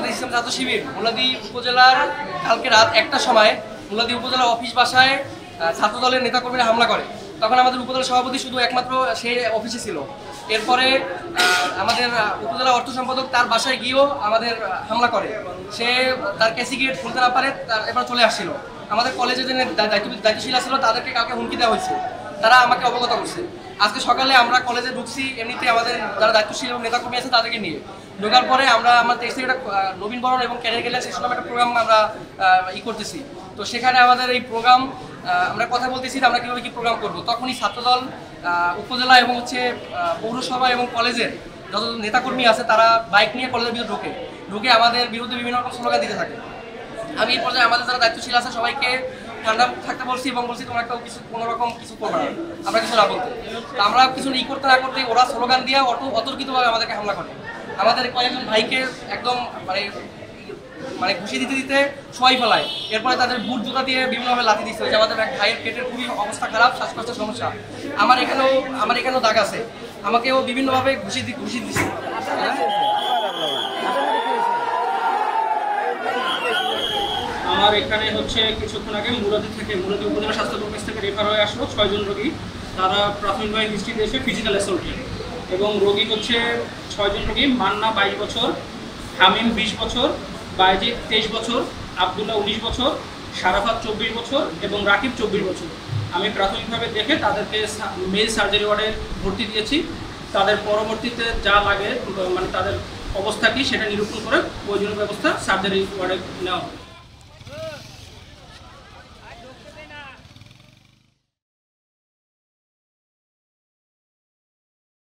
আমাদের ইসলাম ছাত্র শিবির মুলাদী উপজেলার কালকে রাত 1টার সময় মুলাদী উপজেলা অফিস বাসায় ছাত্রদলের নেতাকর্মীরা হামলা করে। তখন আমাদের উপজেলা সভাপতি শুধু একমাত্র সে অফিসে ছিল। এরপরে আমাদের উপজেলা অর্থ সম্পাদক তার বাসায় গিয়েও আমাদের হামলা করে। সে তার ক্যাসি গেট খুলতে না পারে, এবার চলে আসছিল। আমাদের কলেজে যে দায়িত্বশীল ছিল তাদেরকে কাউকে হুমকি দেওয়া হয়েছে, তারা আমাকে অবগত করছে। আজকে সকালে আমরা কলেজে ঢুকছি, এমনিতে আমাদের যারা দায়িত্বশীল এবং নেতাকর্মী আছে তাদেরকে নিয়ে ঢোকার পরে আমরা আমার 23 থেকে একটা নবীনবরণ এবং ক্যারিয়ার গেলে সেই সময় একটা প্রোগ্রাম আমরা করতেছি। তো সেখানে আমাদের এই প্রোগ্রাম আমরা কথা বলতেছি আমরা কীভাবে কী প্রোগ্রাম করব। তখনই ছাত্রদল উপজেলা এবং পৌরসভা এবং কলেজের যত নেতাকর্মী আছে তারা বাইক নিয়ে কলেজের ভিতরে ঢুকে আমাদের বিরুদ্ধে বিভিন্ন রকম স্লোগান দিতে থাকে। আমি এই পর্যায়ে আমাদের যারা দায়িত্বশীল আছে সবাইকে ঠান্ডা থাকতে বলছি এবং বলছি তোমরা একটা কোনো রকম কিছু করবে না, আমরা কিছু না বলতে। তো আমরা কিছু করতে না করতে ওরা স্লোগান দিয়ে অতর্কিতভাবে আমাদেরকে হামলা করে। আমাদের কয়েকজন ভাইকে একদম মানে ঘুষি দিতে শোয়াই ফেলায়। এরপরে তাদের বুট জুতা দিয়ে বিভিন্নভাবে লাথি দিচ্ছে। যে আমাদের এক ভাইয়ের পেটের খুবই অবস্থা খারাপ, শ্বাসকষ্টের সমস্যা। আমার এখানেও দাগ আছে, আমাকেও বিভিন্নভাবে ঘুষি দিচ্ছে। আমার এখানে কিছুক্ষণ আগে মুলাদী উপজেলা স্বাস্থ্য অফিস থেকে রেফার হয়ে আসলো 6 জন রোগী। তারা প্রাথমিকভাবে হিস্ট্রি দিয়েছে ফিজিক্যাল অ্যাসল্টের, এবং রোগী 6 জন রোগী। মান্না 22 বছর, হামিম 20 বছর, বায়েজিদ 23 বছর, আবদুল্লাহ 19 বছর, শারাফাত 24 বছর এবং রাকিব 24 বছর। আমি প্রাথমিকভাবে দেখে তাদেরকে মেল সার্জারি ওয়ার্ডে ভর্তি দিয়েছি। তাদের পরবর্তীতে যা লাগে মানে তাদের অবস্থা কী সেটা নিরূপণ করে প্রয়োজনীয় ব্যবস্থা সার্জারি ওয়ার্ডে নেওয়া।